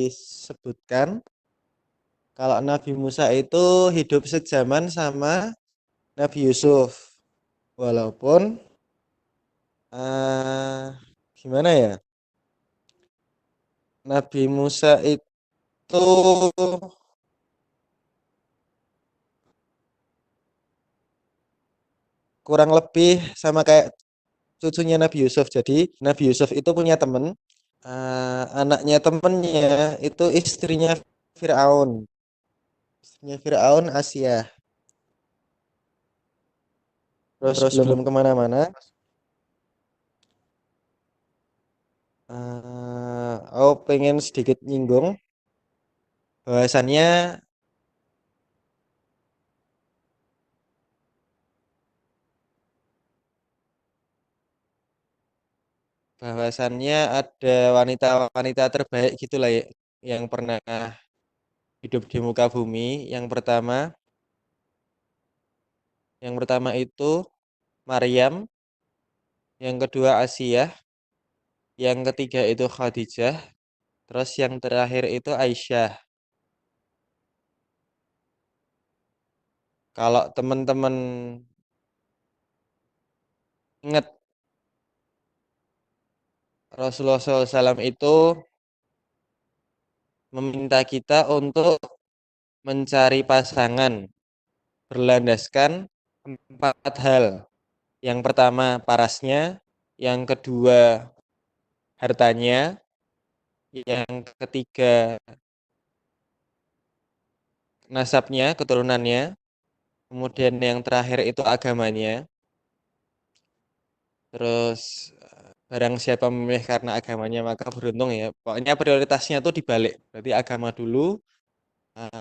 disebutkan kalau Nabi Musa itu hidup sezaman sama Nabi Yusuf. Walaupun eh, gimana ya? Nabi Musa itu kurang lebih sama kayak cucunya Nabi Yusuf. Jadi Nabi Yusuf itu punya temen, anaknya temennya itu istrinya Firaun. Istrinya Firaun Asia. Terus sebelum kemana-mana, aku pengen sedikit nyinggung bahwasannya bahwasannya ada wanita-wanita terbaik gitulah ya, yang pernah hidup di muka bumi. Yang pertama itu Maryam, yang kedua Asia, yang ketiga itu Khadijah, terus yang terakhir itu Aisyah. Kalau teman-teman ingat, Rasulullah SAW itu meminta kita untuk mencari pasangan berlandaskan empat hal. Yang pertama parasnya, yang kedua hartanya, yang ketiga nasabnya, keturunannya, kemudian yang terakhir itu agamanya. Terus barang siapa memilih karena agamanya maka beruntung ya. Pokoknya prioritasnya tuh dibalik. Berarti agama dulu,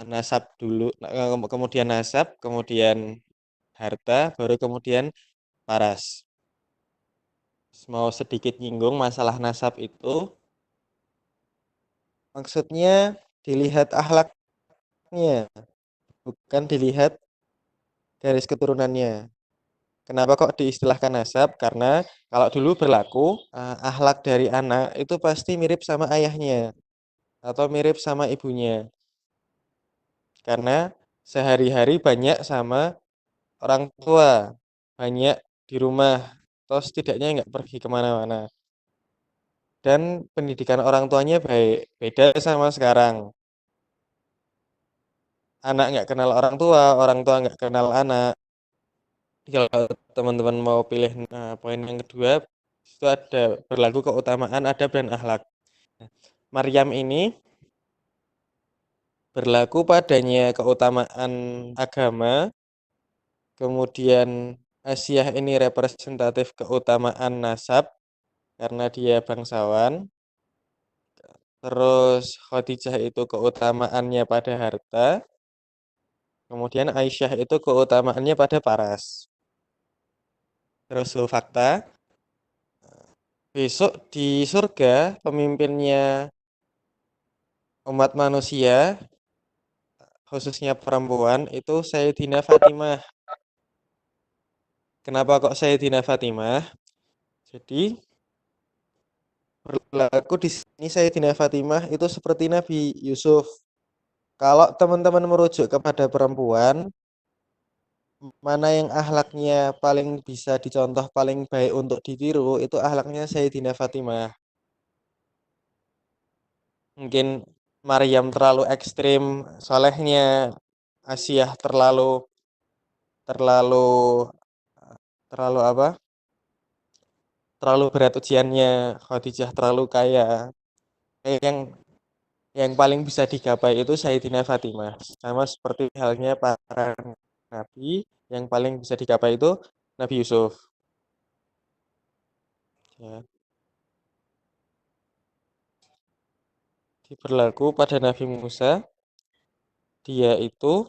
nasab dulu, kemudian nasab, kemudian harta, baru kemudian paras. Mau sedikit nyinggung masalah nasab itu, maksudnya dilihat akhlaknya, bukan dilihat garis keturunannya. Kenapa kok diistilahkan nasab? Karena kalau dulu berlaku, akhlak dari anak itu pasti mirip sama ayahnya atau mirip sama ibunya. Karena sehari-hari banyak sama orang tua, banyak di rumah, atau setidaknya nggak pergi kemana-mana. Dan pendidikan orang tuanya baik, beda sama sekarang. Anak nggak kenal orang tua nggak kenal anak. Kalau teman-teman mau pilih poin yang kedua, itu ada berlaku keutamaan adab dan akhlak. Maryam ini berlaku padanya keutamaan agama, kemudian Asia ini representatif keutamaan nasab karena dia bangsawan, terus Khadijah itu keutamaannya pada harta, kemudian Aisyah itu keutamaannya pada paras. Terus fakta, besok di surga pemimpinnya umat manusia, khususnya perempuan, itu Sayyidina Fatimah. Kenapa kok Sayyidina Fatimah? Jadi berlaku di sini Sayyidina Fatimah itu seperti Nabi Yusuf. Kalau teman-teman merujuk kepada perempuan, mana yang akhlaknya paling bisa dicontoh, paling baik untuk ditiru, itu akhlaknya Sayyidina Fatimah. Mungkin Maryam terlalu ekstrim, solehnya Asiyah terlalu terlalu terlalu apa? Terlalu berat ujiannya, Khadijah terlalu kaya. Yang paling bisa digapai itu Sayyidina Fatimah. Sama seperti halnya para nabi, yang paling bisa digapai itu Nabi Yusuf. Ya, berlaku pada Nabi Musa, dia itu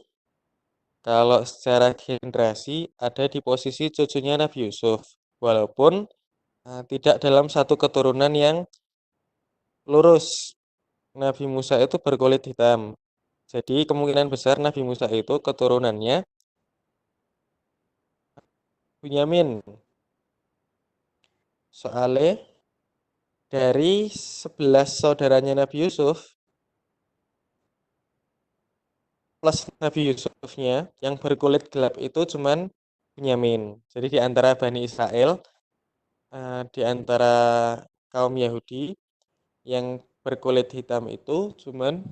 kalau secara generasi ada di posisi cucunya Nabi Yusuf. Walaupun tidak dalam satu keturunan yang lurus. Nabi Musa itu berkulit hitam. Jadi kemungkinan besar Nabi Musa itu keturunannya Bunyamin. Soalnya dari 11 saudaranya Nabi Yusuf, plus Nabi Yusufnya yang berkulit gelap itu cuman Bunyamin. Jadi di antara Bani Israel, di antara kaum Yahudi yang berkulit hitam itu cuman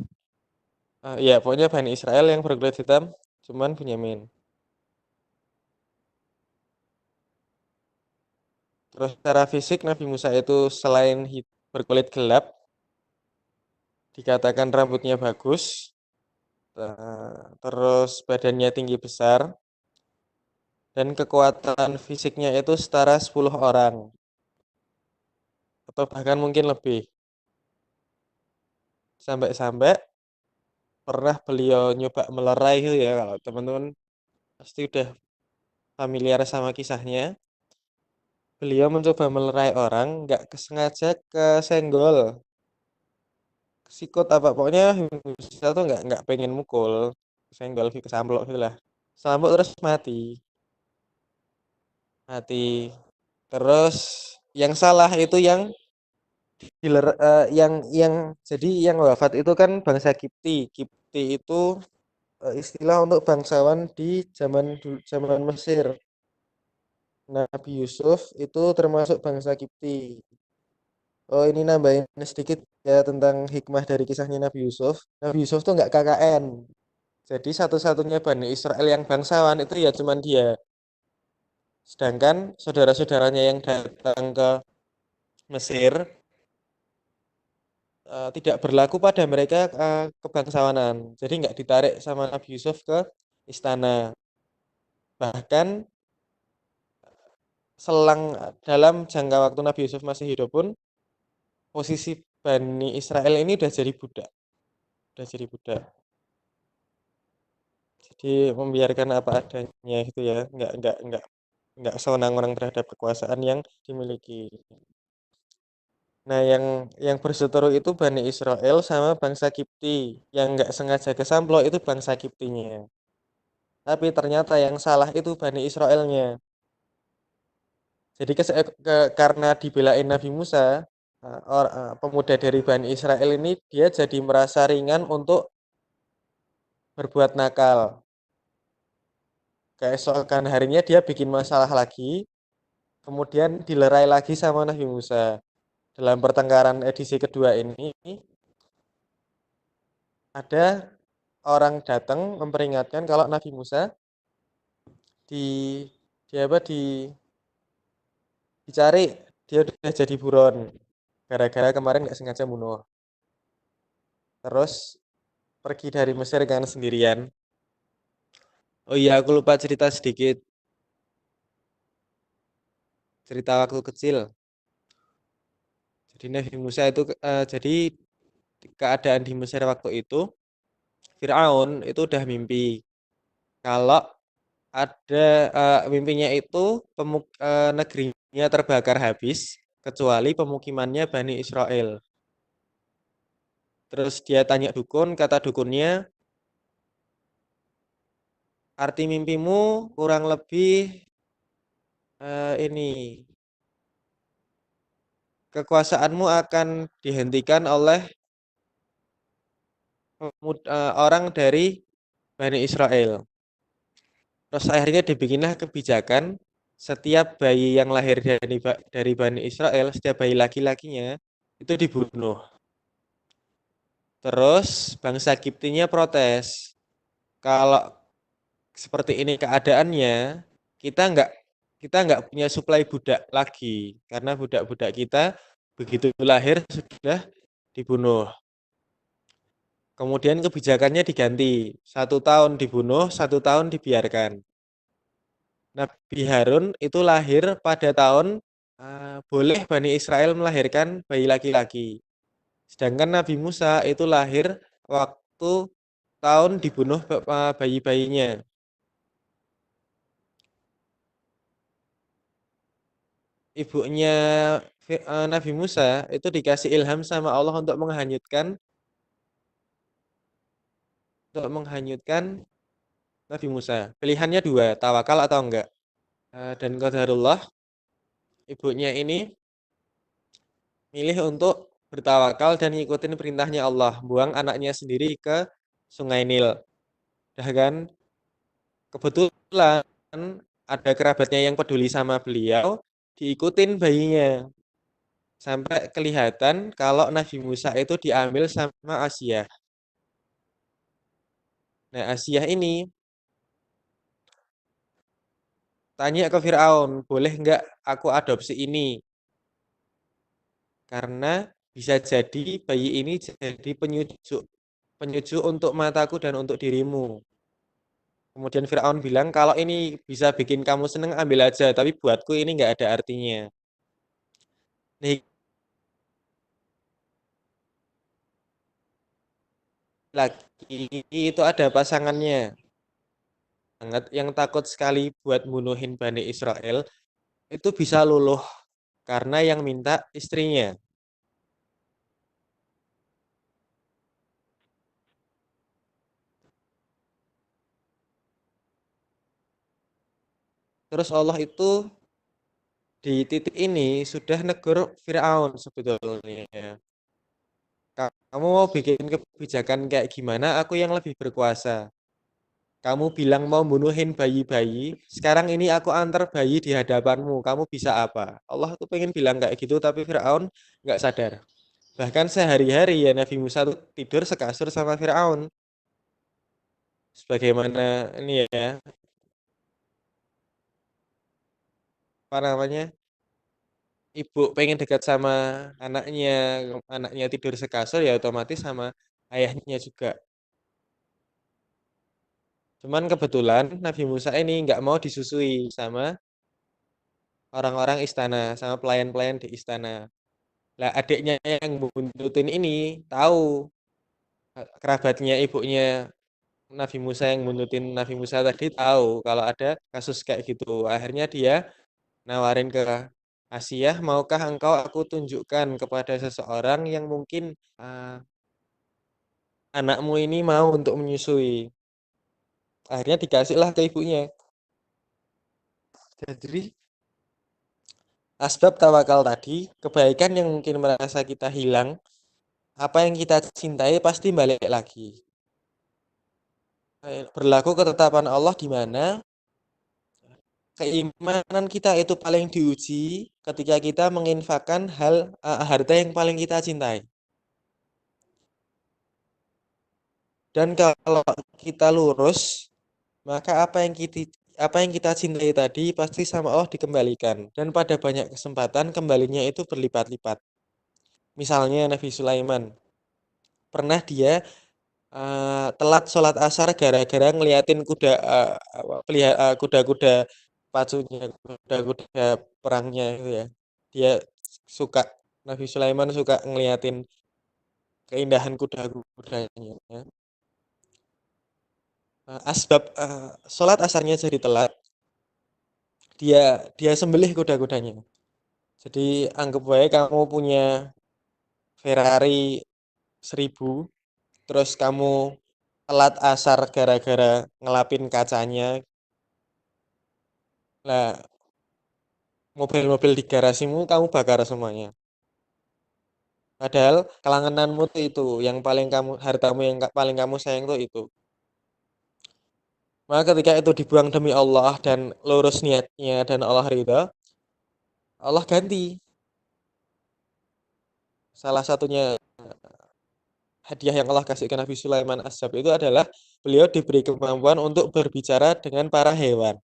ya pokoknya Bani Israel yang berkulit hitam cuman Bunyamin. Terus secara fisik Nabi Musa itu selain berkulit gelap, dikatakan rambutnya bagus, terus badannya tinggi besar, dan kekuatan fisiknya itu setara 10 orang, atau bahkan mungkin lebih. Sampai-sampai pernah beliau nyoba melerai itu ya, kalau teman-teman pasti udah familiar sama kisahnya. Beliau mencoba melerai orang, nggak kesengaja kesenggol, sikut apa pokoknya bisa tuh nggak pengen mukul, senggol kesamplok gitu lah. Samplok terus mati, mati. Terus yang salah itu yang jadi yang wafat itu kan bangsa Kipti. Kipti itu istilah untuk bangsawan di zaman Mesir. Nabi Yusuf itu termasuk bangsa Kipti. Oh ini nambahin sedikit ya tentang hikmah dari kisahnya Nabi Yusuf. Nabi Yusuf tuh nggak KKN. Jadi satu-satunya Bani Israel yang bangsawan itu ya cuman dia. Sedangkan saudara-saudaranya yang datang ke Mesir tidak berlaku pada mereka kebangsawanan. Jadi nggak ditarik sama Nabi Yusuf ke istana. Bahkan selang dalam jangka waktu Nabi Yusuf masih hidup pun posisi Bani Israel ini udah jadi budak, udah jadi budak. Jadi membiarkan apa adanya itu ya, nggak sewenang-wenang terhadap kekuasaan yang dimiliki. Nah, yang berseteru itu Bani Israel sama bangsa Kipti. Yang nggak sengaja kesamplok itu bangsa Kiptinya. Tapi ternyata yang salah itu Bani Israelnya. Jadi karena dibelain Nabi Musa, pemuda dari Bani Israel ini dia jadi merasa ringan untuk berbuat nakal. Keesokan harinya dia bikin masalah lagi, kemudian dilerai lagi sama Nabi Musa. Dalam pertengkaran edisi kedua ini, ada orang datang memperingatkan kalau Nabi Musa di di apa dicari, dia udah jadi buron gara-gara kemarin nggak sengaja bunuh. Terus pergi dari Mesir kan sendirian. Oh iya, aku lupa cerita sedikit, cerita waktu kecil. Jadi Nabi Musa itu jadi keadaan di Mesir waktu itu, Firaun itu udah mimpi kalau ada mimpinya itu negerinya terbakar habis kecuali pemukimannya Bani Israel. Terus dia tanya dukun, kata dukunnya, arti mimpimu kurang lebih ini kekuasaanmu akan dihentikan oleh orang dari Bani Israel. Terus akhirnya dibikinlah kebijakan setiap bayi yang lahir dari Bani Israel, setiap bayi laki-lakinya itu dibunuh. Terus bangsa Kiptinya protes, kalau seperti ini keadaannya, kita nggak kita nggak punya suplai budak lagi karena budak-budak kita begitu lahir sudah dibunuh. Kemudian kebijakannya diganti, 1 tahun dibunuh, 1 tahun dibiarkan. Nabi Harun itu lahir pada tahun boleh Bani Israel melahirkan bayi laki-laki. Sedangkan Nabi Musa itu lahir waktu tahun dibunuh bayi-bayinya. Ibunya Nabi Musa itu dikasih ilham sama Allah untuk menghanyutkan Nabi Musa. Pilihannya dua, tawakal atau enggak. Dan qadarullah ibunya ini milih untuk bertawakal dan ngikutin perintahnya Allah, buang anaknya sendiri ke Sungai Nil. Dah kan, kebetulan ada kerabatnya yang peduli sama beliau, diikutin bayinya. Sampai kelihatan kalau Nabi Musa itu diambil sama Asiyah. Nah, Asiyah ini tanya ke Firaun, boleh nggak aku adopsi ini? Karena bisa jadi bayi ini jadi penyujuk, penyujuk untuk mataku dan untuk dirimu. Kemudian Firaun bilang, kalau ini bisa bikin kamu seneng ambil aja, tapi buatku ini nggak ada artinya. Nih lagi itu ada pasangannya, sangat yang takut sekali buat bunuhin Bani Israel, itu bisa luluh karena yang minta istrinya. Terus Allah itu di titik ini sudah negur Firaun sebetulnya. Kamu mau bikin kebijakan kayak gimana? Aku yang lebih berkuasa. Kamu bilang mau bunuhin bayi-bayi, sekarang ini aku antar bayi di hadapanmu. Kamu bisa apa? Allah tuh pengen bilang kayak gitu, tapi Firaun nggak sadar. Bahkan sehari-hari ya Nabi Musa tuh tidur sekasur sama Firaun. Sebagaimana ini ya, apa namanya? Ibu pengen dekat sama anaknya, anaknya tidur sekasur ya otomatis sama ayahnya juga. Cuman kebetulan Nabi Musa ini nggak mau disusui sama orang-orang istana, sama pelayan-pelayan di istana. Lah adiknya yang buntutin ini tahu, kerabatnya ibunya Nabi Musa yang buntutin Nabi Musa tadi tahu kalau ada kasus kayak gitu. Akhirnya dia nawarin ke Asiyah, maukah engkau aku tunjukkan kepada seseorang yang mungkin anakmu ini mau untuk menyusui. Akhirnya dikasihlah ke ibunya. Jadi asbab tawakal tadi, kebaikan yang mungkin merasa kita hilang, apa yang kita cintai pasti balik lagi. Berlaku ketetapan Allah di mana keimanan kita itu paling diuji ketika kita menginfakkan harta yang paling kita cintai. Dan kalau kita lurus, maka apa yang kita cintai tadi pasti sama Allah dikembalikan. Dan pada banyak kesempatan kembalinya itu berlipat-lipat. Misalnya Nabi Sulaiman, pernah dia telat sholat asar gara-gara ngeliatin kuda-kuda pacunya, kuda-kuda perangnya itu ya. Dia suka, Nabi Sulaiman suka ngeliatin keindahan kuda-kudanya. Asbab sholat asarnya jadi telat, dia dia sembelih kuda-kudanya. Jadi anggap baik kamu punya Ferrari 1000, terus kamu telat asar gara-gara ngelapin kacanya. Lah, mobil-mobil di garasimu kamu bakar semuanya. Padahal kelangananmu tuh itu, yang paling kamu, hartamu yang paling kamu sayang tuh itu. Maka ketika itu dibuang demi Allah dan lurus niatnya dan Allah ridha, Allah ganti. Salah satunya hadiah yang Allah kasih ke Nabi Sulaiman As-Sab itu adalah beliau diberi kemampuan untuk berbicara dengan para hewan.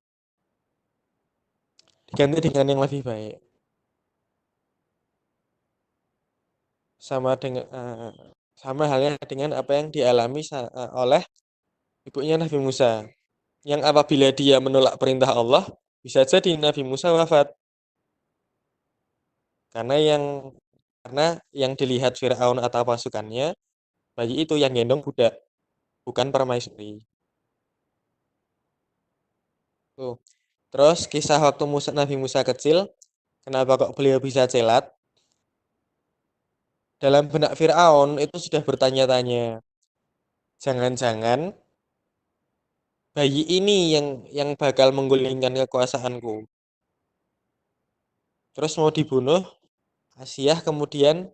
Diganti dengan yang lebih baik. Sama dengan sama halnya dengan apa yang dialami oleh ibunya Nabi Musa. Yang apabila dia menolak perintah Allah, bisa jadi Nabi Musa wafat. Karena yang karena yang dilihat Firaun atau pasukannya, bayi itu yang gendong budak, bukan permaisuri. Tuh. Terus kisah waktu Nabi Musa kecil, kenapa kok beliau bisa celat? Dalam benak Firaun itu sudah bertanya-tanya, jangan-jangan bayi ini yang bakal menggulingkan kekuasaanku. Terus mau dibunuh, Asiyah kemudian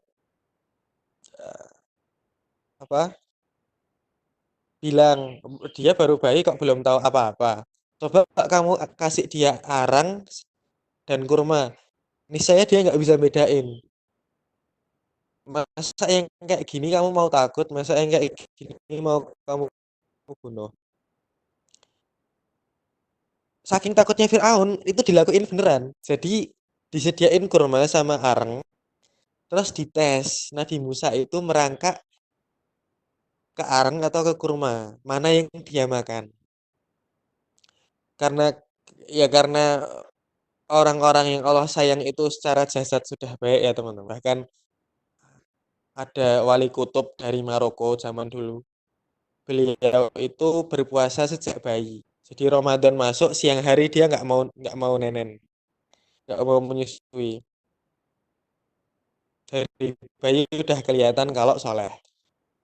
apa? bilang dia baru bayi kok belum tahu apa-apa. Coba kamu kasih dia arang dan kurma, niscaya dia nggak bisa bedain. Masa yang kayak gini kamu mau takut, masa yang kayak gini mau kamu bunuh. Saking takutnya Fir'aun, itu dilakuin beneran. Jadi disediain kurma sama areng, terus dites. Nabi Musa itu merangkak ke areng atau ke kurma, mana yang dia makan. Karena karena orang-orang yang Allah sayang itu secara jasad sudah baik ya teman-teman. Bahkan ada wali kutub dari Maroko zaman dulu. Beliau itu berpuasa sejak bayi. Jadi Ramadan masuk siang hari dia nggak mau nenen, nggak mau menyusui. Dari bayi udah kelihatan kalau soleh.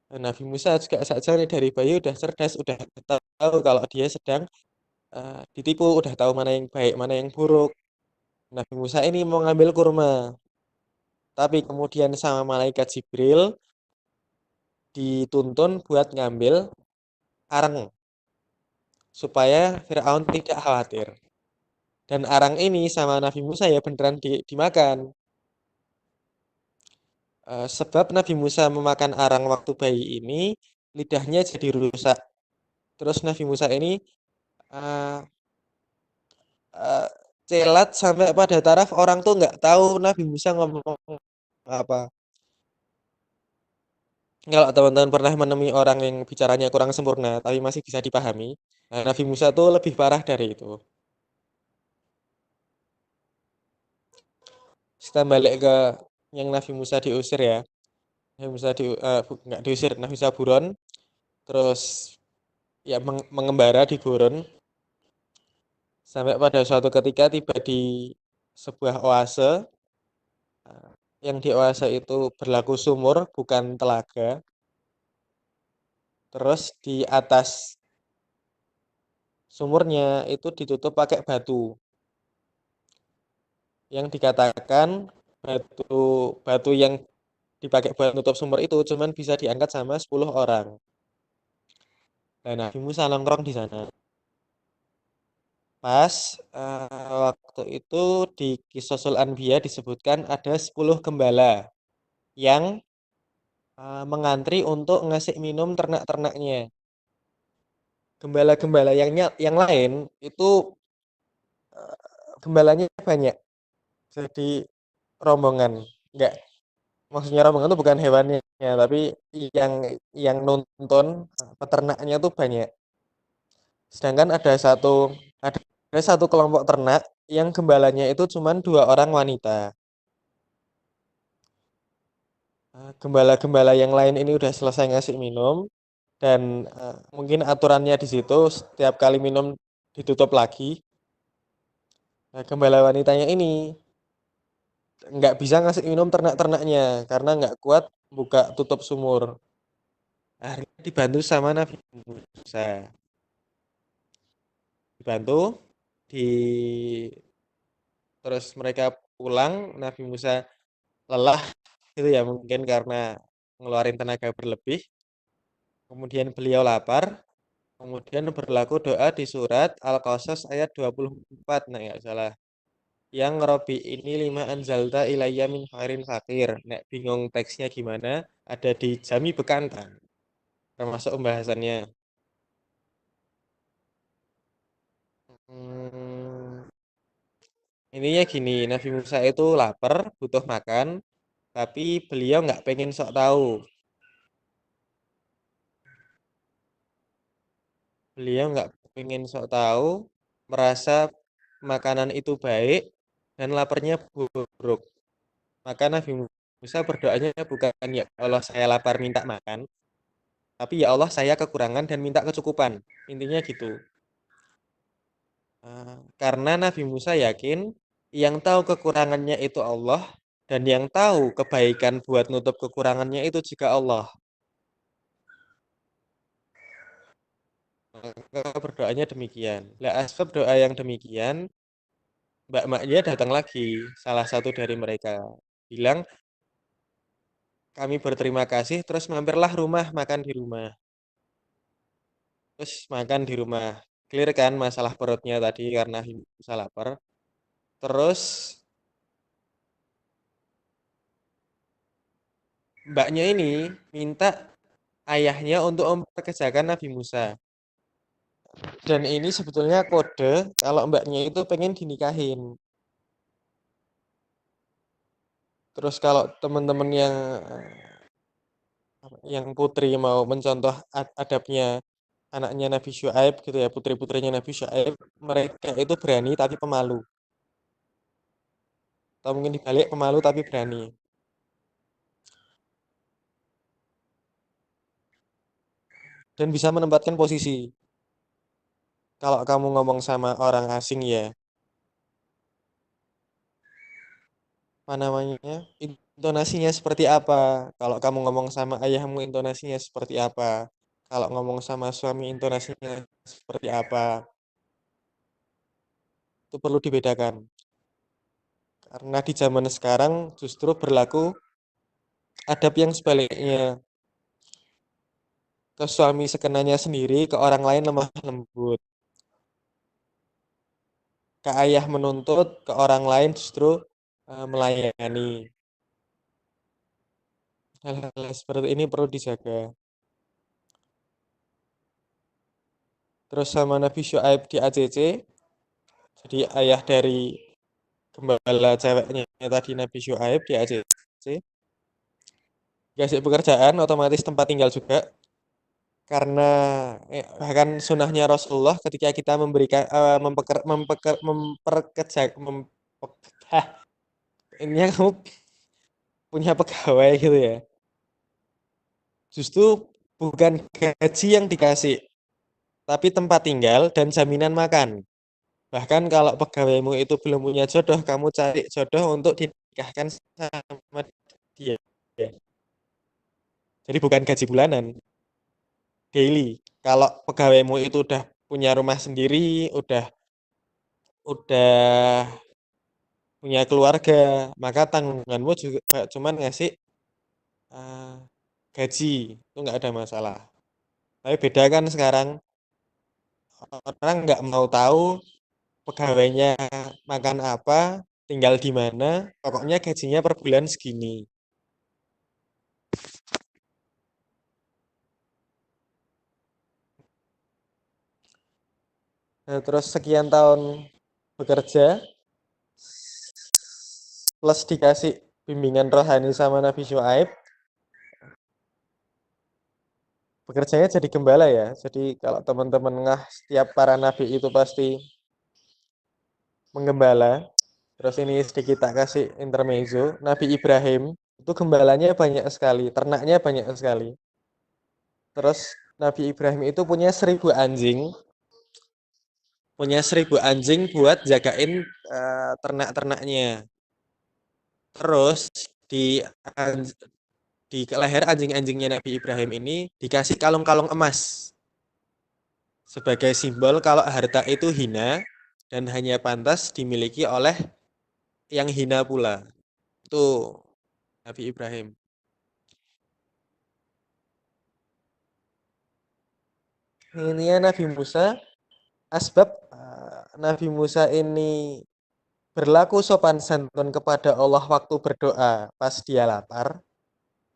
Nabi Musa juga saja nih dari bayi udah cerdas, udah tahu kalau dia sedang ditipu, udah tahu mana yang baik, mana yang buruk. Nabi Musa ini mau ngambil kurma, tapi kemudian sama malaikat Jibril dituntun buat ngambil arang supaya Firaun tidak khawatir. Dan arang ini sama Nabi Musa ya beneran dimakan. Sebab Nabi Musa memakan arang waktu bayi ini, lidahnya jadi rusak. Terus Nabi Musa ini eh, eh, celat sampai pada taraf orang tuh nggak tahu Nabi Musa ngomong apa. Kalau teman-teman pernah menemui orang yang bicaranya kurang sempurna, tapi masih bisa dipahami, nah, Nabi Musa tuh lebih parah dari itu. Kita balik ke yang Nabi Musa diusir ya. Nabi Musa nggak diusir, Nabi Musa buron, terus ya mengembara di gurun, sampai pada suatu ketika tiba di sebuah oase, yang di oase itu berlaku sumur, bukan telaga. Terus di atas sumurnya itu ditutup pakai batu. Yang dikatakan batu batu yang dipakai buat nutup sumur itu cuman bisa diangkat sama 10 orang. Nah, Nabi Musa nongkrong di sana. Pas waktu itu di Qisasul Anbiya disebutkan ada 10 gembala yang mengantri untuk ngasih minum ternak-ternaknya. Gembala-gembala yang lain itu gembalanya banyak. Jadi rombongan. Enggak, maksudnya rombongan itu bukan hewannya, tapi yang yang nonton peternaknya tuh banyak. Sedangkan ada satu kelompok ternak yang gembalanya itu cuma 2 orang wanita. Gembala-gembala yang lain ini udah selesai ngasih minum dan mungkin aturannya di situ setiap kali minum ditutup lagi. Nah, gembala wanitanya ini nggak bisa ngasih minum ternak-ternaknya karena nggak kuat buka tutup sumur. Akhirnya dibantu sama Nabi Musa. Dibantu di terus mereka pulang, Nabi Musa lelah itu ya mungkin karena ngeluarin tenaga berlebih. Kemudian beliau lapar, kemudian berlaku doa di surat Al-Qasas ayat 24 nah ya salah. Yang Robi ini lima anzalta ilayya min khairin fakir. Nek bingung teksnya gimana? Ada di Jami Bekantan. Termasuk pembahasannya. Hmm, ininya gini, Nabi Musa itu lapar, butuh makan, tapi beliau nggak pengen sok tahu. Beliau nggak pengen sok tahu, merasa makanan itu baik dan laparnya buruk. Maka Nabi Musa berdoanya bukan ya Allah saya lapar minta makan, tapi ya Allah saya kekurangan dan minta kecukupan. Intinya gitu. Karena Nabi Musa yakin yang tahu kekurangannya itu Allah dan yang tahu kebaikan buat nutup kekurangannya itu juga Allah. Maka berdoanya demikian. Lah asbab doa yang demikian, mbak-mbaknya datang lagi, salah satu dari mereka. Bilang, kami berterima kasih, terus mampirlah rumah, makan di rumah. terus makan di rumah. Clear kan masalah perutnya tadi karena bisa lapar. Terus mbaknya ini minta ayahnya untuk memperkerjakan Nabi Musa. Dan ini sebetulnya kode kalau mbaknya itu pengen dinikahin. Terus kalau teman-teman yang putri mau mencontoh adabnya anaknya Nabi Syuaib gitu ya, putri-putrinya Nabi Syuaib, mereka itu berani tapi pemalu. Atau mungkin dibalik pemalu tapi berani. Dan bisa menempatkan posisi. Kalau kamu ngomong sama orang asing ya, apa namanya? Intonasinya seperti apa? Kalau kamu ngomong sama ayahmu intonasinya seperti apa? Kalau ngomong sama suami intonasinya seperti apa? Itu perlu dibedakan. Karena di zaman sekarang justru berlaku adab yang sebaliknya. Ke suami sekenanya sendiri, ke orang lain lemah lembut. Ke ayah menuntut, ke orang lain justru melayani. Hal-hal seperti ini perlu dijaga. Terus sama Nabi Syuaib di ACC, jadi ayah dari gembala ceweknya tadi Nabi Syuaib di ACC, dikasih pekerjaan otomatis tempat tinggal juga. Karena bahkan sunnahnya Rasulullah ketika kita memberikan memperkerja hah, ini kamu punya pegawai gitu ya. Justru bukan gaji yang dikasih, tapi tempat tinggal dan jaminan makan. Bahkan kalau pegawaimu itu belum punya jodoh, kamu cari jodoh untuk dinikahkan sama dia. Jadi bukan gaji bulanan, daily. Kalau pegawaimu itu udah punya rumah sendiri, udah punya keluarga, maka tanggunganmu juga cuman ngasih eh, gaji, itu nggak ada masalah. Tapi beda kan sekarang, orang nggak mau tahu pegawainya makan apa, tinggal di mana, pokoknya gajinya per bulan segini. Nah, terus sekian tahun bekerja, plus dikasih bimbingan rohani sama Nabi Syuaib, bekerjanya jadi gembala ya. Jadi kalau teman-teman ngah setiap para nabi itu pasti menggembala. Terus ini sedikit tak kasih intermezzo. Nabi Ibrahim itu gembalanya banyak sekali, ternaknya banyak sekali. Terus Nabi Ibrahim itu punya 1.000 anjing buat jagain ternak-ternaknya. Terus di di leher anjing-anjingnya Nabi Ibrahim ini dikasih kalung-kalung emas sebagai simbol kalau harta itu hina dan hanya pantas dimiliki oleh yang hina pula. Itu Nabi Ibrahim. Ini ya Nabi Musa, asbab Nabi Musa ini berlaku sopan santun kepada Allah waktu berdoa pas dia lapar.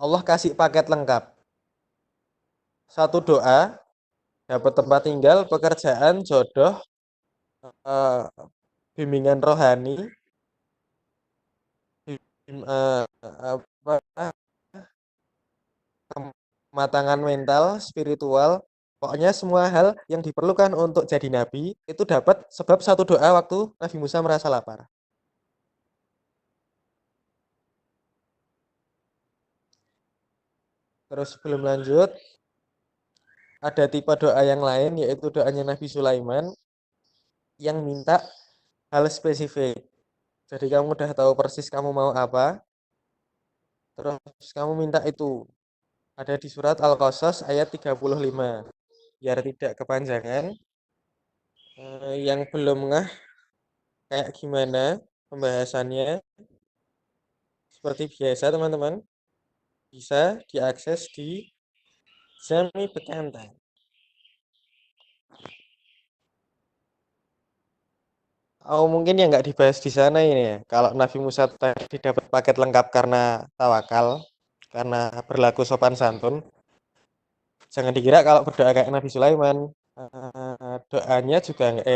Allah kasih paket lengkap. Satu doa, dapat tempat tinggal, pekerjaan, jodoh, eh, bimbingan rohani, apa, kematangan mental, spiritual, pokoknya semua hal yang diperlukan untuk jadi nabi itu dapat sebab satu doa waktu Nabi Musa merasa lapar. Terus sebelum lanjut, ada tipe doa yang lain yaitu doanya Nabi Sulaiman yang minta hal spesifik. Jadi kamu udah tahu persis kamu mau apa, terus kamu minta itu. Ada di surat Al-Qasas ayat 35. Biar tidak kepanjangan, yang belum ngeh kayak gimana pembahasannya, seperti biasa teman-teman, bisa diakses di Jami Bekantan. Oh, mungkin yang nggak dibahas di sana ini ya. Kalau Nabi Musa tadi dapat paket lengkap karena tawakal, karena berlaku sopan santun. Jangan dikira kalau berdoa kayak Nabi Sulaiman, doanya juga nggak,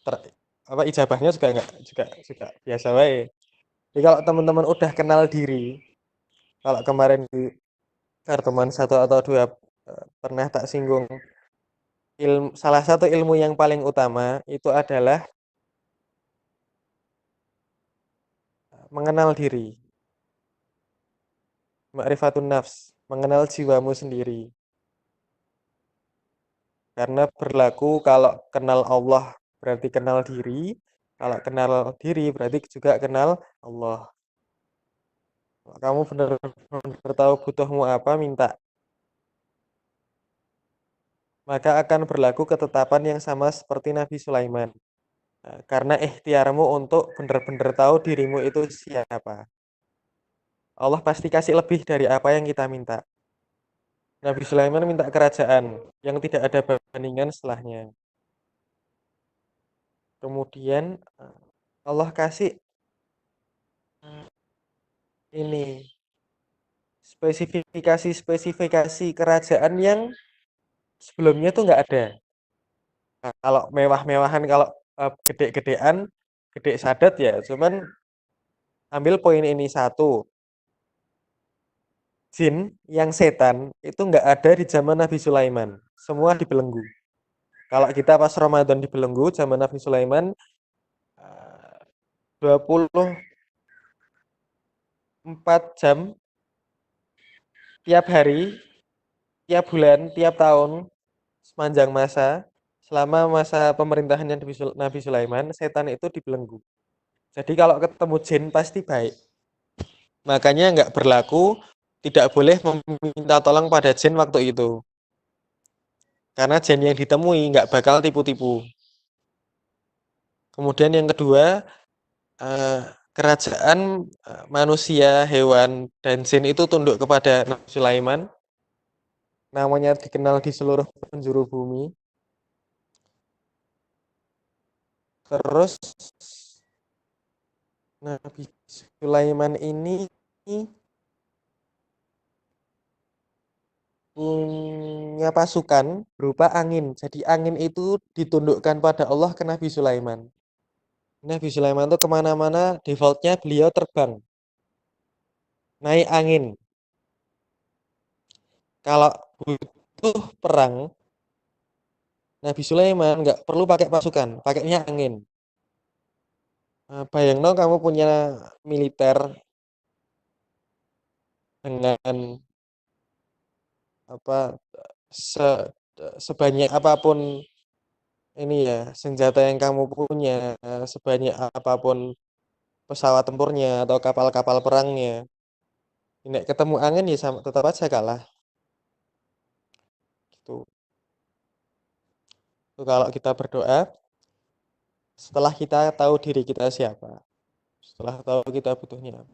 ter- apa ijabahnya juga biasa wae. Jadi kalau teman-teman udah kenal diri, kalau kemarin di pertemuan satu atau dua pernah tak singgung, salah satu ilmu yang paling utama itu adalah mengenal diri, ma'rifatun nafs, mengenal jiwamu sendiri. Karena berlaku kalau kenal Allah berarti kenal diri, kalau kenal diri berarti juga kenal Allah. Kalau kamu benar-benar tahu butuhmu apa, minta. Maka akan berlaku ketetapan yang sama seperti Nabi Sulaiman. Karena ikhtiarmu untuk benar-benar tahu dirimu itu siapa. Allah pasti kasih lebih dari apa yang kita minta. Nabi Sulaiman minta kerajaan yang tidak ada bandingan setelahnya. Kemudian Allah kasih ini spesifikasi kerajaan yang sebelumnya tuh nggak ada. Nah, kalau mewah-mewahan, kalau gede-gedean, gede sadat ya. Cuman ambil poin ini satu, jin yang setan itu nggak ada di zaman Nabi Sulaiman. Semua dibelenggu. Kalau kita pas Ramadan dibelenggu, zaman Nabi Sulaiman 24 jam tiap hari, tiap bulan, tiap tahun, sepanjang masa, selama masa pemerintahannya Nabi Sulaiman, setan itu dibelenggu. Jadi kalau ketemu jin pasti baik. Makanya nggak berlaku, tidak boleh meminta tolong pada jin waktu itu. Karena jin yang ditemui nggak bakal tipu-tipu. Kemudian yang kedua, eh, kerajaan manusia, hewan, dan jin itu tunduk kepada Nabi Sulaiman. Namanya dikenal di seluruh penjuru bumi. Terus Nabi Sulaiman ini punya pasukan berupa angin. Jadi angin itu ditundukkan pada Allah ke Nabi Sulaiman. Nabi Sulaiman tuh kemana-mana defaultnya beliau terbang, naik angin. Kalau butuh perang, Nabi Sulaiman nggak perlu pakai pasukan, pakainya angin. Bayangno kamu punya militer dengan apa se, sebanyak apapun ini ya senjata yang kamu punya, sebanyak apapun pesawat tempurnya atau kapal-kapal perangnya. Nek ketemu angin ya sama, tetap aja kalah. Gitu. Itu kalau kita berdoa, setelah kita tahu diri kita siapa, setelah tahu kita butuhnya apa.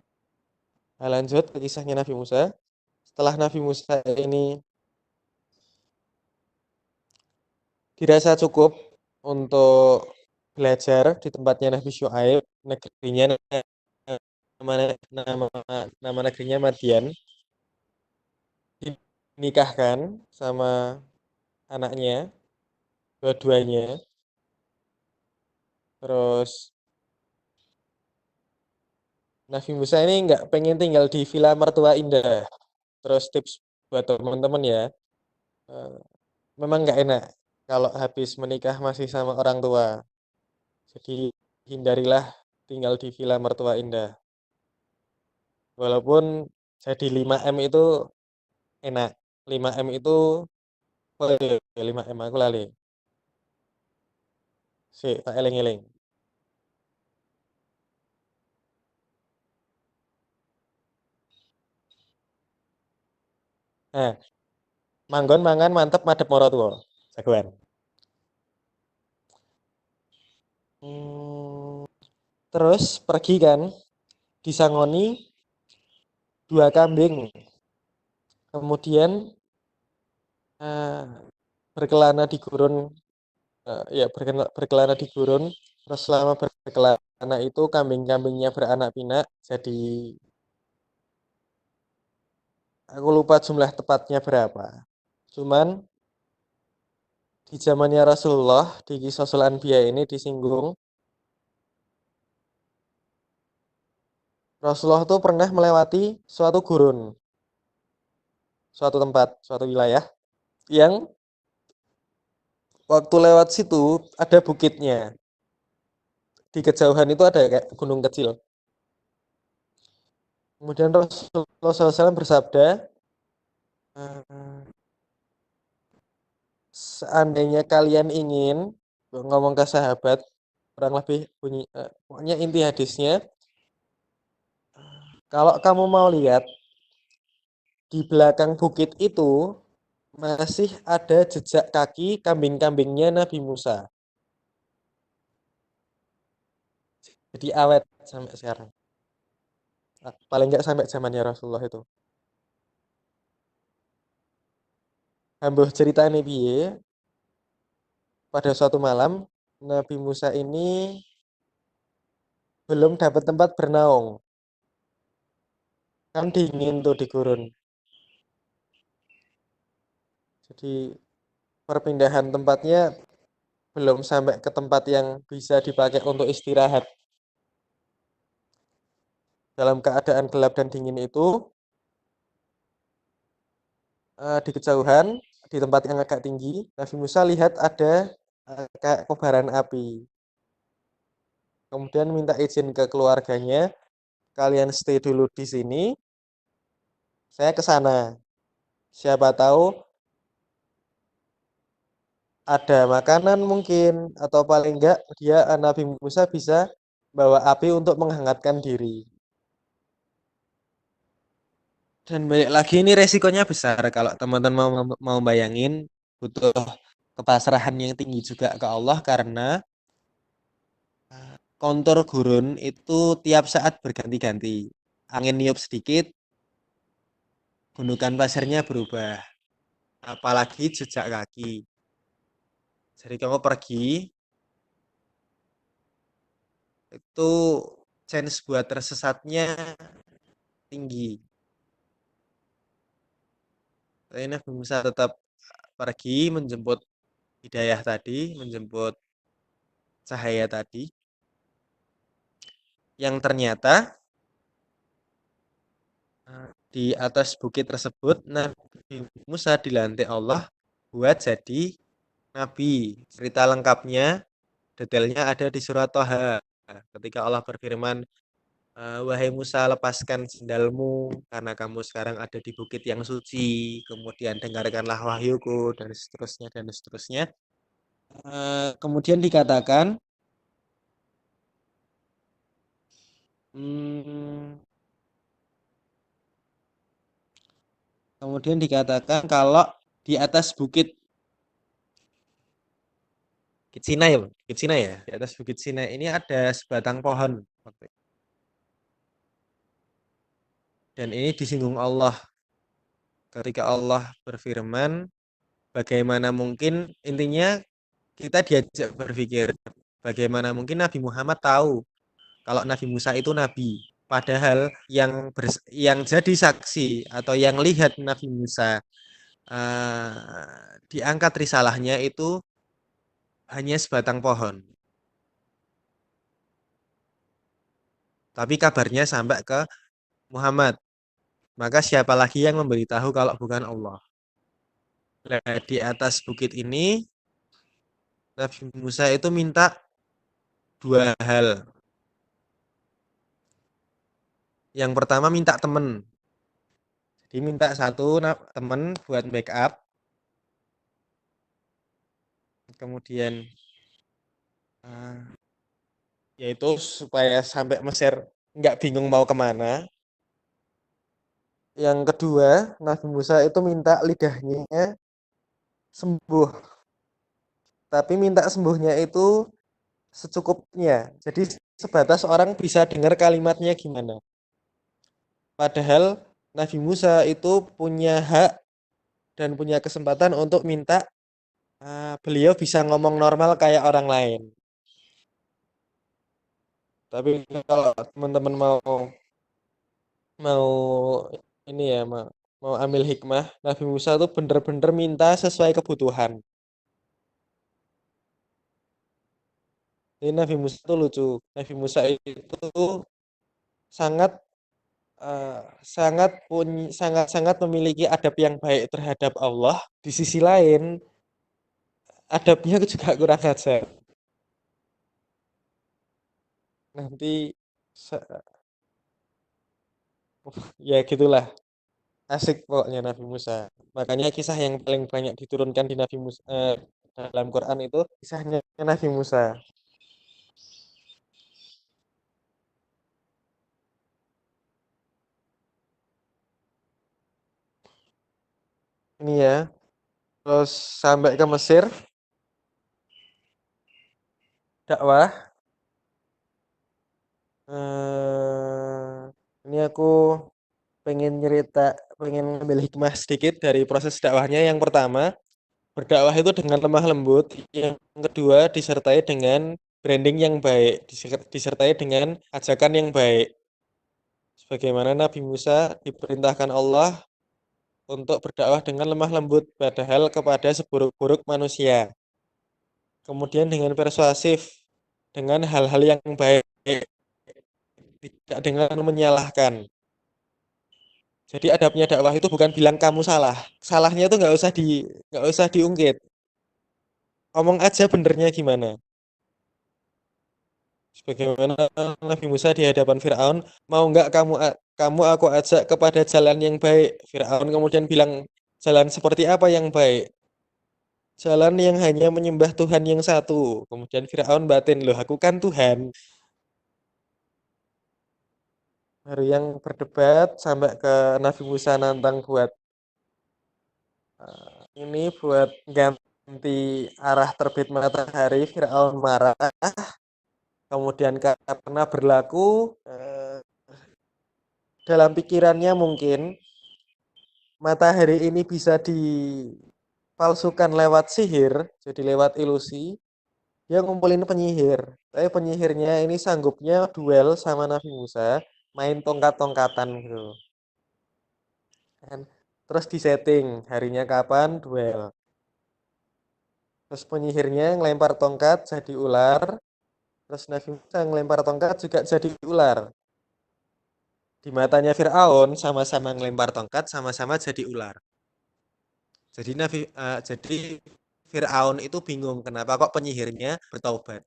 Nah, lanjut ke kisahnya Nabi Musa. Setelah Nabi Musa ini dirasa cukup untuk belajar di tempatnya Nabi Syuaib, negerinya nama nama nama negerinya Madian, dinikahkan sama anaknya, dua-duanya. Terus Nabi Musa ini nggak pengen tinggal di villa mertua indah. Terus tips buat teman-teman ya, eh, memang nggak enak kalau habis menikah masih sama orang tua. Jadi hindarilah tinggal di villa mertua indah. Walaupun jadi 5M itu enak. 5M itu, oh iya, 5M aku lali. Tak eling-eling. Nah, manggon mangan mantep madep moro tuwa. Jagoan. Hmm, terus pergi kan, disangoni dua kambing. Kemudian eh, berkelana di gurun, berkelana di gurun Terus selama berkelana itu kambing-kambingnya beranak pinak. Jadi aku lupa jumlah tepatnya berapa. Cuman di zamannya Rasulullah di Kisah Anbiya ini disinggung Rasulullah tuh pernah melewati suatu gurun, suatu tempat, suatu wilayah yang waktu lewat situ ada bukitnya. Di kejauhan itu ada kayak gunung kecil. Kemudian Rasulullah SAW bersabda, "Eh, seandainya kalian ingin ngomong ke sahabat, kurang lebih bunyi, pokoknya inti hadisnya, kalau kamu mau lihat di belakang bukit itu masih ada jejak kaki kambing-kambingnya Nabi Musa. Jadi awet sampai sekarang. Paling nggak sampai zamannya Rasulullah itu. Ambuh cerita ini piye, pada suatu malam Nabi Musa ini belum dapat tempat bernaung. Kan dingin tuh di gurun. Jadi perpindahan tempatnya belum sampai ke tempat yang bisa dipakai untuk istirahat. Dalam keadaan gelap dan dingin itu, di kejauhan, di tempat yang agak tinggi, Nabi Musa lihat ada kayak kobaran api. Kemudian minta izin ke keluarganya, kalian stay dulu di sini, saya ke sana. Siapa tahu ada makanan mungkin, atau paling enggak dia Nabi Musa bisa bawa api untuk menghangatkan diri. Dan balik lagi ini resikonya besar kalau teman-teman mau bayangin, butuh kepasrahan yang tinggi juga ke Allah karena kontur gurun itu tiap saat berganti-ganti. Angin niup sedikit, gundukan pasirnya berubah. Apalagi jejak kaki. Jadi kamu pergi, itu chance buat tersesatnya tinggi. Tapi Nabi Musa tetap pergi menjemput hidayah tadi, menjemput cahaya tadi. Yang ternyata di atas bukit tersebut Nabi Musa dilantik Allah buat jadi nabi. Cerita lengkapnya, detailnya ada di surat Thaha. Ketika Allah berfirman, wahai Musa, lepaskan sendalmu karena kamu sekarang ada di bukit yang suci. Kemudian dengarkanlah wahyuku dan seterusnya dan seterusnya. Kemudian dikatakan, hmm, kemudian dikatakan kalau di atas bukit Bukit Sinai, Bukit Sinai ya. Di atas Bukit Sinai ini ada sebatang pohon. Dan ini disinggung Allah ketika Allah berfirman, bagaimana mungkin, intinya kita diajak berpikir, bagaimana mungkin Nabi Muhammad tahu kalau Nabi Musa itu nabi. Padahal yang jadi saksi atau yang lihat Nabi Musa diangkat risalahnya itu hanya sebatang pohon. Tapi kabarnya sampai ke Muhammad. Maka siapa lagi yang memberitahu kalau bukan Allah? Nah, di atas bukit ini Nabi Musa itu minta dua hal. Yang pertama minta teman. Jadi minta satu teman buat backup. Kemudian yaitu supaya sampai Mesir nggak bingung mau kemana. Yang kedua, Nabi Musa itu minta lidahnya sembuh. Tapi minta sembuhnya itu secukupnya. Jadi sebatas orang bisa dengar kalimatnya gimana. Padahal Nabi Musa itu punya hak dan punya kesempatan untuk minta beliau bisa ngomong normal kayak orang lain. Tapi kalau teman-teman mau mau ini ya mau ambil hikmah, Nabi Musa tuh bener-bener minta sesuai kebutuhan. Ini Nabi Musa tuh lucu. Nabi Musa itu sangat eh, sangat memiliki adab yang baik terhadap Allah. Di sisi lain, adabnya juga kurang ajar. Nanti se- ya gitulah. Asik pokoknya Nabi Musa. Makanya kisah yang paling banyak diturunkan di Nabi Musa dalam Quran itu kisahnya Nabi Musa. Ini ya. Terus sampai ke Mesir, dakwah. Ini aku pengen pengen ngambil hikmah sedikit dari proses dakwahnya. Yang pertama, berdakwah itu dengan lemah lembut. Yang kedua, disertai dengan branding yang baik, disertai dengan ajakan yang baik. Sebagaimana Nabi Musa diperintahkan Allah untuk berdakwah dengan lemah lembut, padahal kepada seburuk-buruk manusia. Kemudian dengan persuasif, dengan hal-hal yang baik, tidak dengan menyalahkan. Jadi adabnya dakwah itu bukan bilang kamu salah. Salahnya itu nggak usah diungkit. Omong aja benernya gimana. Sebagaimana Nabi Musa di hadapan Firaun, mau nggak kamu aku ajak kepada jalan yang baik. Firaun kemudian bilang, jalan seperti apa yang baik? Jalan yang hanya menyembah Tuhan yang satu. Kemudian Firaun batin, loh aku kan Tuhan. Baru yang berdebat sampai ke Nabi Musa nantang buat ini buat ganti arah terbit matahari. Firaun marah. Kemudian karena berlaku dalam pikirannya mungkin matahari ini bisa dipalsukan lewat sihir, jadi lewat ilusi. Dia ngumpulin penyihir. Tapi penyihirnya ini sanggupnya duel sama Nabi Musa, main tongkat-tongkatan gitu. Kan. Terus disetting harinya kapan duel. Terus penyihirnya ngelempar tongkat jadi ular. Terus Nabi Musa ngelempar tongkat juga jadi ular. Di matanya Fir'aun sama-sama ngelempar tongkat, sama-sama jadi ular. Jadi Fir'aun itu bingung kenapa kok penyihirnya bertobat.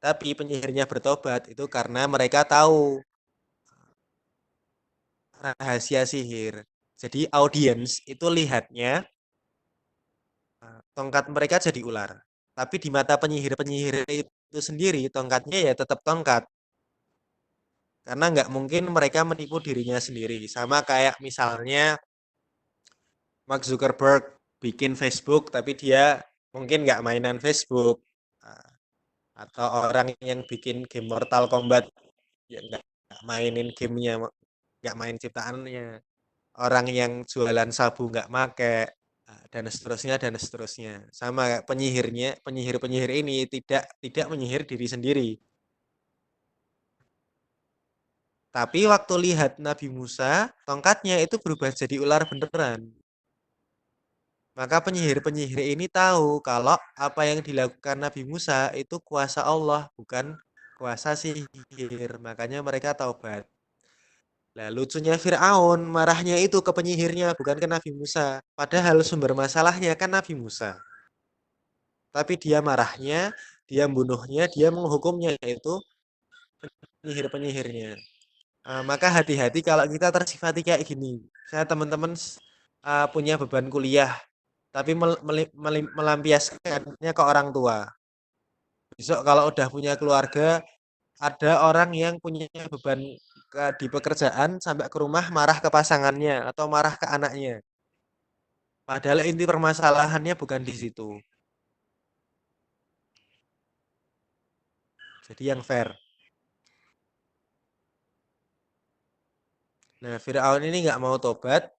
Tapi penyihirnya bertobat itu karena mereka tahu rahasia sihir. Jadi audiens itu lihatnya tongkat mereka jadi ular. Tapi di mata penyihir-penyihir itu sendiri tongkatnya ya tetap tongkat. Karena nggak mungkin mereka menipu dirinya sendiri. Sama kayak misalnya Mark Zuckerberg bikin Facebook tapi dia mungkin nggak mainan Facebook. Atau orang yang bikin game Mortal Kombat ya nggak mainin gamenya, nggak main ciptaannya. Orang yang jualan sabu nggak make, dan seterusnya. Sama kayak penyihir-penyihir ini tidak menyihir diri sendiri. Tapi waktu lihat Nabi Musa, tongkatnya itu berubah jadi ular beneran. Maka penyihir-penyihir ini tahu kalau apa yang dilakukan Nabi Musa itu kuasa Allah, bukan kuasa sihir. Makanya mereka taubat. Lah lucunya Fir'aun marahnya itu ke penyihirnya, bukan ke Nabi Musa. Padahal sumber masalahnya kan Nabi Musa. Tapi dia marahnya, dia membunuhnya, dia menghukumnya itu penyihir-penyihirnya. Maka hati-hati kalau kita tersifati kayak gini. Saya teman-teman punya beban kuliah, tapi melampiaskannya ke orang tua. Besok kalau udah punya keluarga, ada orang yang punya beban di pekerjaan sampai ke rumah marah ke pasangannya atau marah ke anaknya. Padahal inti permasalahannya bukan di situ. Jadi yang fair. Nah, Firaun ini nggak mau tobat,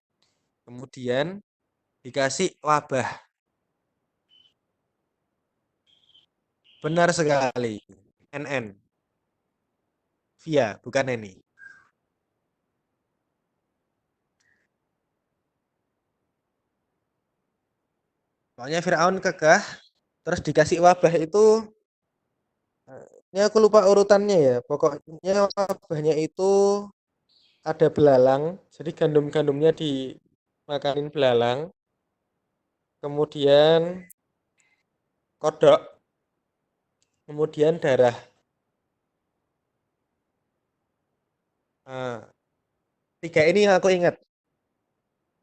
kemudian dikasih wabah. Benar sekali. NN. Via, bukan ini. Pokoknya Firaun kekeh, terus dikasih wabah itu, ini aku lupa urutannya ya. Pokoknya wabahnya itu ada belalang, jadi gandum-gandumnya dimakanin belalang, kemudian kodok, kemudian darah. Nah, tiga ini yang aku ingat.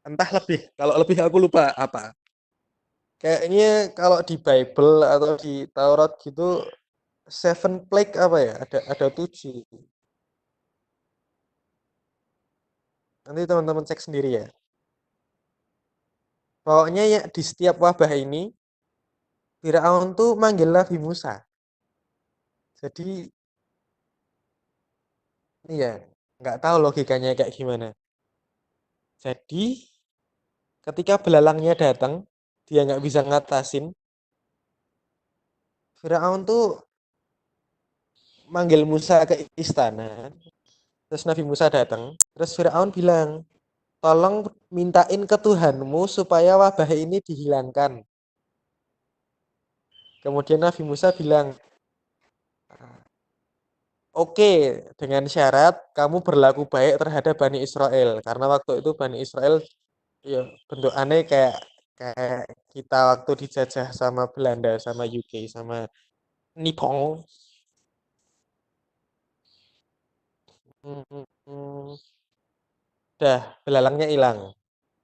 Entah lebih, kalau lebih aku lupa apa. Kayaknya kalau di Bible atau di Taurat gitu, seven plague apa ya? Ada tujuh. Nanti teman-teman cek sendiri ya. Pokoknya ya di setiap wabah ini, Firaun tuh manggil Nabi Musa. Jadi iya, nggak tahu logikanya kayak gimana. Jadi ketika belalangnya datang, dia nggak bisa ngatasin. Firaun tuh manggil Musa ke istana. Terus Nabi Musa datang. Terus Firaun bilang, tolong mintain ke Tuhanmu supaya wabah ini dihilangkan. Kemudian Nabi Musa bilang, oke, dengan syarat kamu berlaku baik terhadap Bani Israel. Karena waktu itu Bani Israel ya bentuk aneh kayak kayak kita waktu dijajah sama Belanda, sama UK, sama Nippon. Hmm, dah, belalangnya hilang.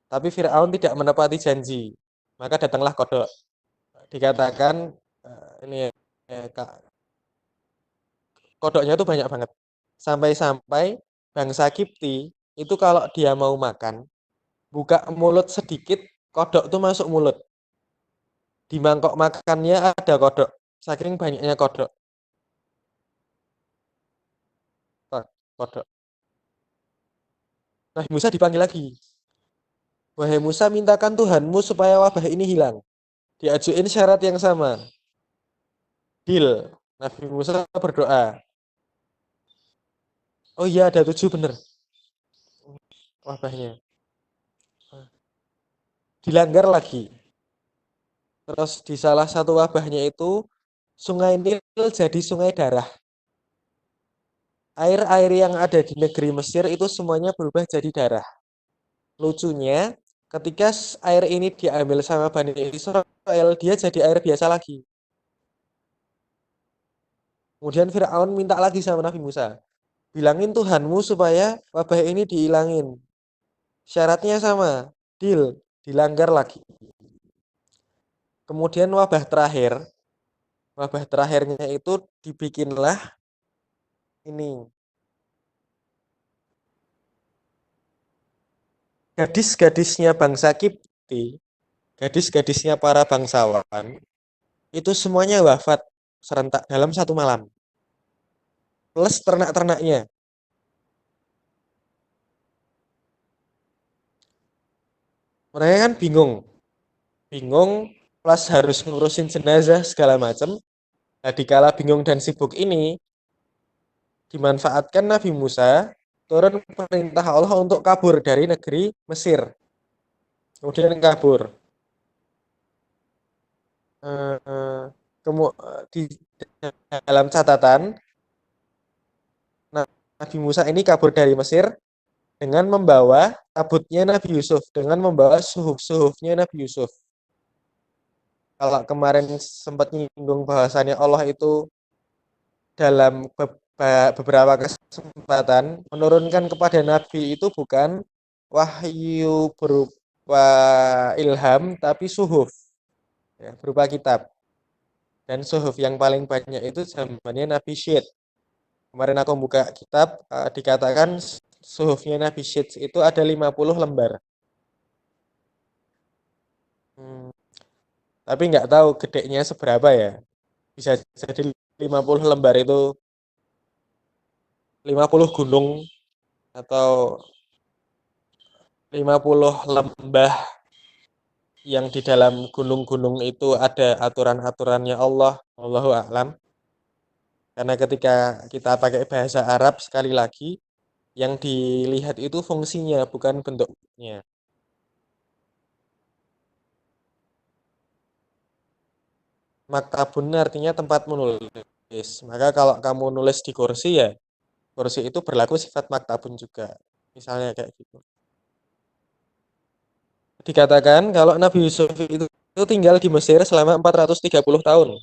Tapi Firaun tidak menepati janji. Maka datanglah kodok. Dikatakan ini kodoknya tuh banyak banget. Sampai-sampai bangsa Kipti itu kalau dia mau makan, buka mulut sedikit, kodok tuh masuk mulut. Di mangkok makannya ada kodok. Saking banyaknya kodok. Kodok. Nabi Musa dipanggil lagi. Wahai Musa, mintakan Tuhanmu supaya wabah ini hilang. Diajuin syarat yang sama. Deal. Nabi Musa berdoa. Oh iya, ada tujuh bener wabahnya. Dilanggar lagi. Terus di salah satu wabahnya itu Sungai Nil jadi sungai darah. Air-air yang ada di negeri Mesir itu semuanya berubah jadi darah. Lucunya, ketika air ini diambil sama Bani Israel, dia jadi air biasa lagi. Kemudian Firaun minta lagi sama Nabi Musa, bilangin Tuhanmu supaya wabah ini dihilangin. Syaratnya sama, deal, dilanggar lagi. Kemudian wabah terakhirnya itu dibikinlah ini. Gadis-gadisnya bangsa Kipti, gadis-gadisnya para bangsawan, itu semuanya wafat serentak dalam satu malam. Plus ternak-ternaknya. Mereka kan bingung. Bingung plus harus ngurusin jenazah segala macam. Nah, dikala bingung dan sibuk ini, dimanfaatkan Nabi Musa turun perintah Allah untuk kabur dari negeri Mesir. Kemudian kabur. Eh, di dalam catatan, Nabi Musa ini kabur dari Mesir dengan membawa tabutnya Nabi Yusuf, dengan membawa suhuf-suhufnya Nabi Yusuf. Kalau kemarin sempat nyinggung bahwasannya Allah itu dalam beberapa kesempatan menurunkan kepada Nabi itu bukan wahyu berupa ilham, tapi suhuf, ya, berupa kitab. Dan suhuf yang paling banyak itu zamannya Nabi Syed. Kemarin aku buka kitab, dikatakan suhufnya Nabi Syed itu ada 50 lembar. Hmm, tapi nggak tahu gedenya seberapa ya. Bisa jadi 50 lembar itu 50 gunung atau 50 lembah yang di dalam gunung-gunung itu ada aturan-aturannya Allah. Allahu a'lam. Karena ketika kita pakai bahasa Arab sekali lagi, yang dilihat itu fungsinya, bukan bentuknya. Maktabun artinya tempat menulis. Maka kalau kamu nulis di kursi ya, kursi itu berlaku sifat maktabun juga. Misalnya kayak gitu. Dikatakan kalau Nabi Yusuf itu tinggal di Mesir selama 430 tahun.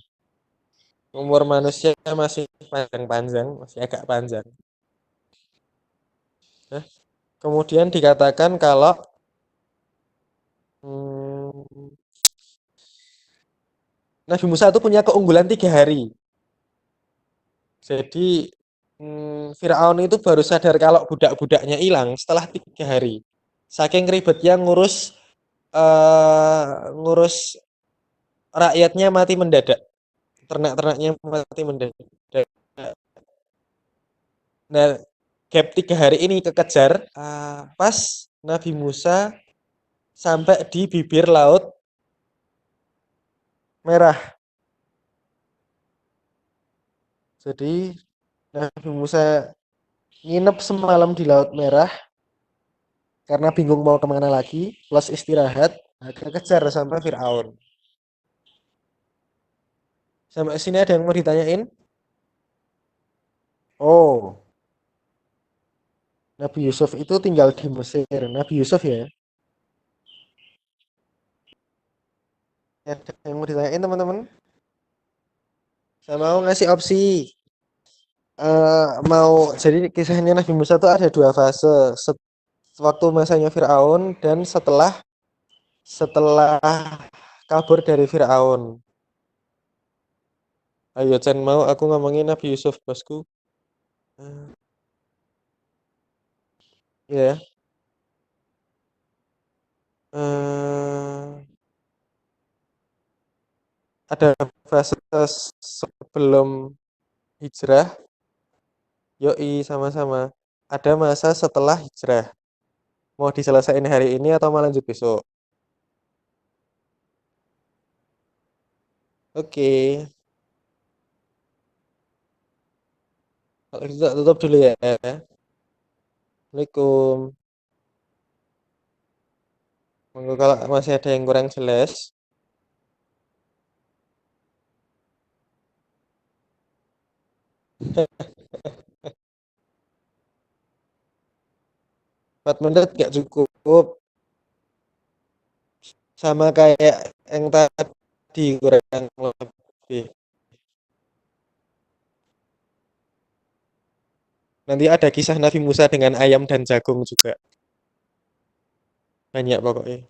Umur manusia masih panjang-panjang, masih agak panjang. Nah, kemudian dikatakan kalau hmm, Nabi Musa itu punya keunggulan 3 hari. Jadi Firaun itu baru sadar kalau budak-budaknya hilang setelah 3 hari. Saking ribetnya ngurus rakyatnya mati mendadak, ternak-ternaknya mati mendadak. Nah, gap 3 hari ini kekejar pas Nabi Musa sampai di bibir laut merah. Jadi Nabi Musa nginep semalam di laut merah karena bingung mau kemana lagi, plus istirahat, agak kejar sampai Fir'aun. Sampai sini ada yang mau ditanyain? Oh, Nabi Yusuf itu tinggal di Mesir. Nabi Yusuf ya. Ada yang mau ditanyain teman-teman? Saya mau ngasih opsi. Jadi kisahnya Nabi Musa itu ada 2 fase. Waktu masanya Firaun dan setelah kabur dari Firaun. Ayo Chan, mau aku ngomongin Nabi Yusuf bosku. Eh, ya. eh, ada fase sebelum hijrah. Yoi, sama-sama. Ada masa setelah hijrah. Mau diselesaikan hari ini atau mau lanjut besok? Oke. Kalau gitu tak tutup dulu ya. Assalamualaikum. Monggo kalau masih ada yang kurang jelas. 4 menit gak cukup. Sama kayak yang tadi kurang lebih. Nanti ada kisah Nabi Musa dengan ayam dan jagung juga. Banyak pokoknya.